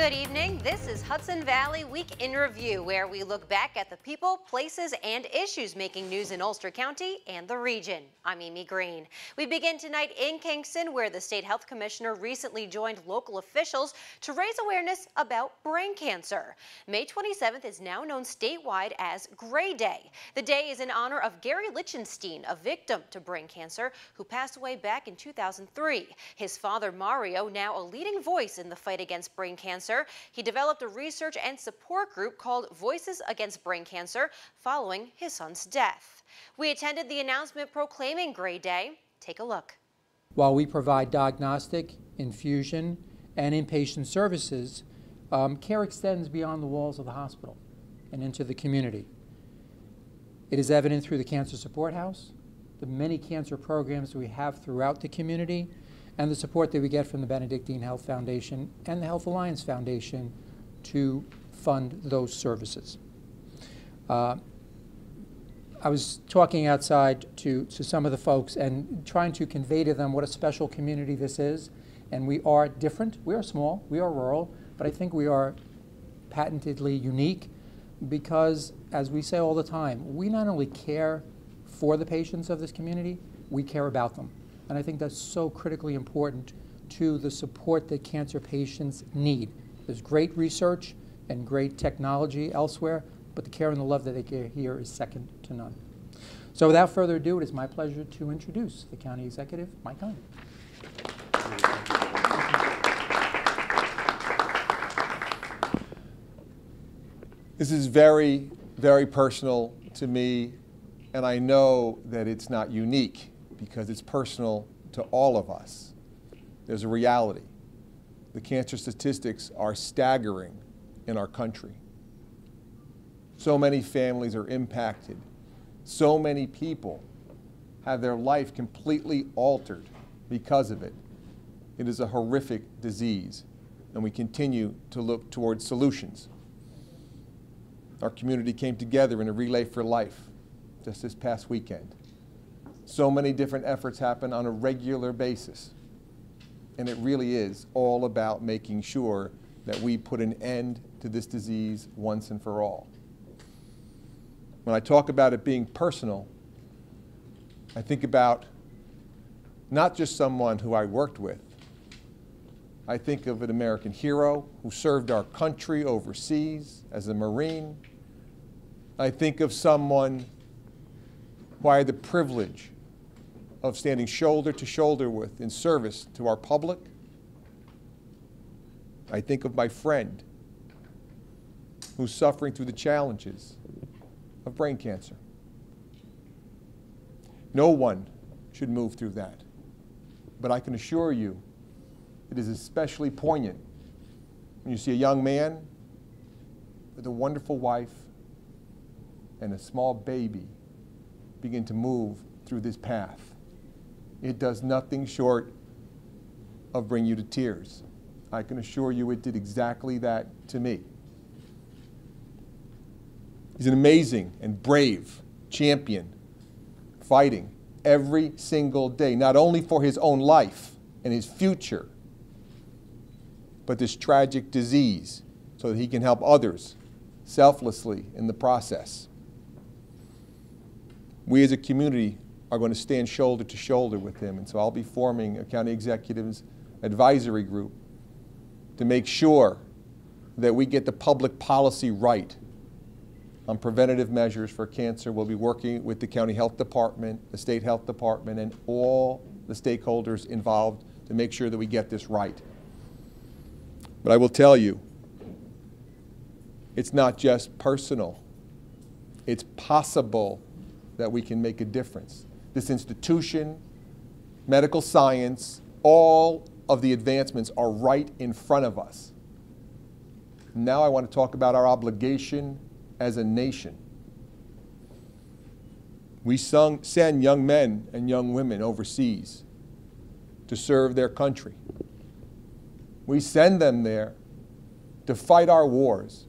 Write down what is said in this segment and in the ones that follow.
Good evening. This is Hudson Valley Week in Review, where we look back at the people, places, and issues making news in Ulster County and the region. I'm Amy Greene. We begin tonight in Kingston, where the State Health Commissioner recently joined local officials to raise awareness about brain cancer. May 27th is now known statewide as Gray Day. The day is in honor of Gary Lichtenstein, a victim to brain cancer who passed away back in 2003. His father, Mario, now a leading voice in the fight against brain cancer. He developed a research and support group called Voices Against Brain Cancer following his son's death. We attended the announcement proclaiming Gray Day. Take a look. While we provide diagnostic, infusion, and inpatient services, care extends beyond the walls of the hospital and into the community. It is evident through the Cancer Support House, the many cancer programs we have throughout the community, and the support that we get from the Benedictine Health Foundation and the Health Alliance Foundation to fund those services. I was talking outside to some of the folks and trying to convey to them what a special community this is. And we are different. We are small. We are rural. But I think we are patently unique because, as we say all the time, we not only care for the patients of this community, we care about them. And I think that's so critically important to the support that cancer patients need. There's great research and great technology elsewhere, but the care and the love that they get here is second to none. So without further ado, it is my pleasure to introduce the County Executive, Mike Hine. This is very, very personal to me, and I know that it's not unique because it's personal to all of us. There's a reality. The cancer statistics are staggering in our country. So many families are impacted. So many people have their life completely altered because of it. It is a horrific disease, and we continue to look towards solutions. Our community came together in a Relay for Life just this past weekend. So many different efforts happen on a regular basis. And it really is all about making sure that we put an end to this disease once and for all. When I talk about it being personal, I think about not just someone who I worked with. I think of an American hero who served our country overseas as a Marine. I think of someone who I had the privilege of standing shoulder to shoulder with in service to our public. I think of my friend who's suffering through the challenges of brain cancer. No one should move through that. But I can assure you, it is especially poignant when you see a young man with a wonderful wife and a small baby begin to move through this path. It does nothing short of bring you to tears. I can assure you it did exactly that to me. He's an amazing and brave champion, fighting every single day, not only for his own life and his future, but this tragic disease so that he can help others selflessly in the process. We as a community are going to stand shoulder to shoulder with him, and so I'll be forming a county executives advisory group to make sure that we get the public policy right on preventative measures for cancer. We'll be working with the county health department, the state health department, and all the stakeholders involved to make sure that we get this right. But I will tell you, it's not just personal. It's possible that we can make a difference. This institution, medical science, all of the advancements are right in front of us. Now I want to talk about our obligation as a nation. We send young men and young women overseas to serve their country. We send them there to fight our wars.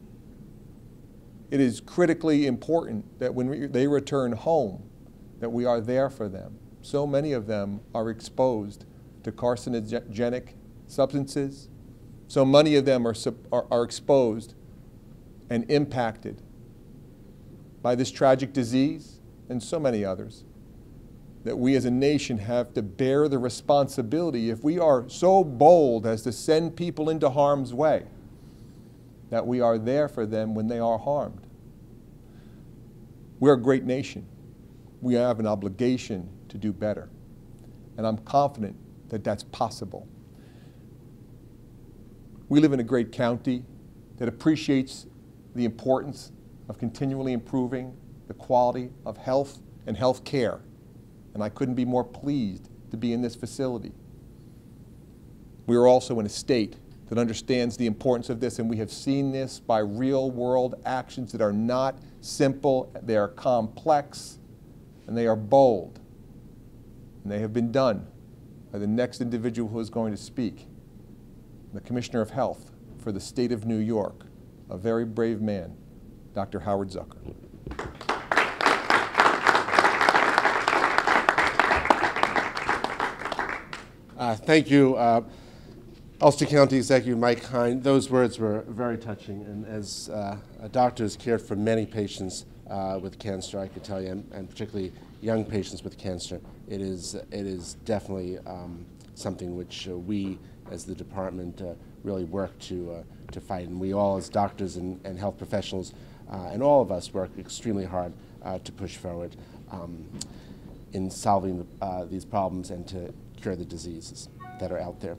It is critically important that when they return home, that we are there for them. So many of them are exposed to carcinogenic substances, So many of them are exposed and impacted by this tragic disease and so many others, that we as a nation have to bear the responsibility, if we are so bold as to send people into harm's way, that we are there for them when they are harmed. We're a great nation. We have an obligation to do better. And I'm confident that that's possible. We live in a great county that appreciates the importance of continually improving the quality of health and health care. And I couldn't be more pleased to be in this facility. We are also in a state that understands the importance of this, and we have seen this by real-world actions that are not simple, they are complex, and they are bold. And they have been done by the next individual who is going to speak, the Commissioner of Health for the state of New York, a very brave man, Dr. Howard Zucker. Thank you, Ulster County Executive Mike Hine. Those words were very touching, and as a doctor who's cared for many patients with cancer, I could tell you, and particularly young patients with cancer, it is definitely something which we, as the department, really work to fight, and we all, as doctors and health professionals, and all of us, work extremely hard to push forward in solving these problems and to cure the diseases that are out there.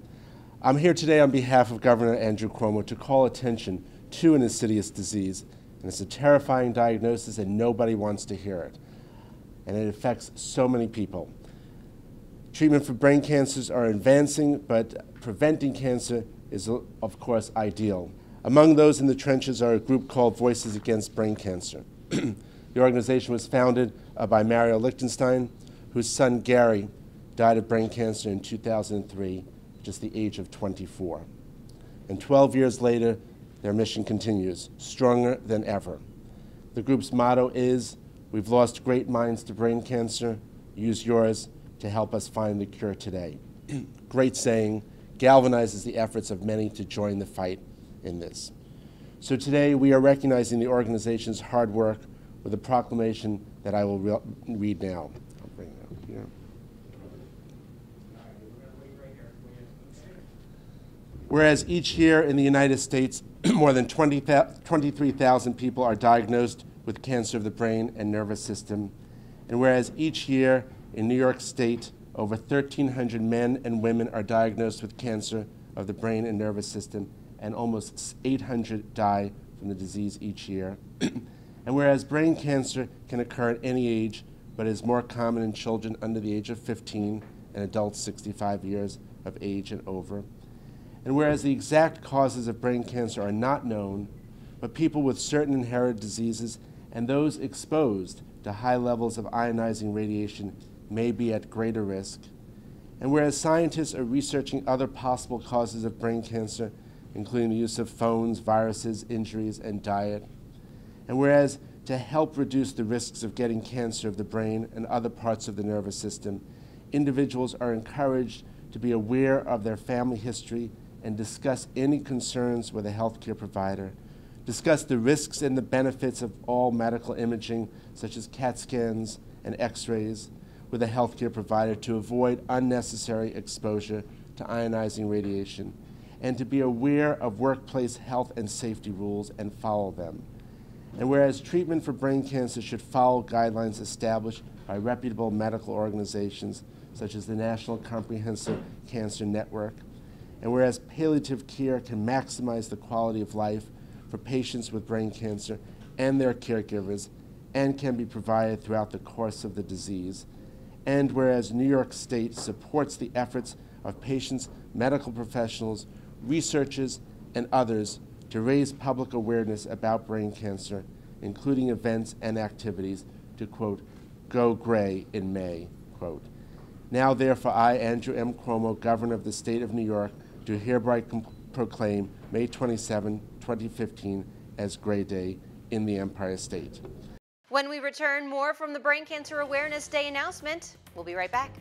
I'm here today on behalf of Governor Andrew Cuomo to call attention to an insidious disease, and it's a terrifying diagnosis and nobody wants to hear it. And it affects so many people. Treatment for brain cancers are advancing, but preventing cancer is, of course, ideal. Among those in the trenches are a group called Voices Against Brain Cancer. The organization was founded by Mario Lichtenstein, whose son Gary died of brain cancer in 2003, just the age of 24. And 12 years later, their mission continues, stronger than ever. The group's motto is, "We've lost great minds to brain cancer. Use yours to help us find the cure today." Great saying, galvanizes the efforts of many to join the fight in this. So today, we are recognizing the organization's hard work with a proclamation that I will read now. I'll bring it up here. Whereas each year in the United States, more than 23,000 people are diagnosed with cancer of the brain and nervous system, and whereas each year in New York State, over 1,300 men and women are diagnosed with cancer of the brain and nervous system, and almost 800 die from the disease each year. And whereas brain cancer can occur at any age, but is more common in children under the age of 15 and adults 65 years of age and over. And whereas the exact causes of brain cancer are not known, but people with certain inherited diseases and those exposed to high levels of ionizing radiation may be at greater risk. And whereas scientists are researching other possible causes of brain cancer, including the use of phones, viruses, injuries, and diet. And whereas to help reduce the risks of getting cancer of the brain and other parts of the nervous system, individuals are encouraged to be aware of their family history and discuss any concerns with a healthcare provider, discuss the risks and the benefits of all medical imaging, such as CAT scans and x-rays, with a healthcare provider to avoid unnecessary exposure to ionizing radiation, and to be aware of workplace health and safety rules and follow them. And whereas treatment for brain cancer should follow guidelines established by reputable medical organizations, such as the National Comprehensive Cancer Network, and whereas palliative care can maximize the quality of life for patients with brain cancer and their caregivers, and can be provided throughout the course of the disease, and whereas New York State supports the efforts of patients, medical professionals, researchers, and others to raise public awareness about brain cancer, including events and activities to, quote, go gray in May, quote. Now, therefore, I, Andrew M. Cuomo, Governor of the State of New York, do hereby proclaim May 27, 2015 as Gray Day in the Empire State. When we return, more from the Brain Cancer Awareness Day announcement. We'll be right back.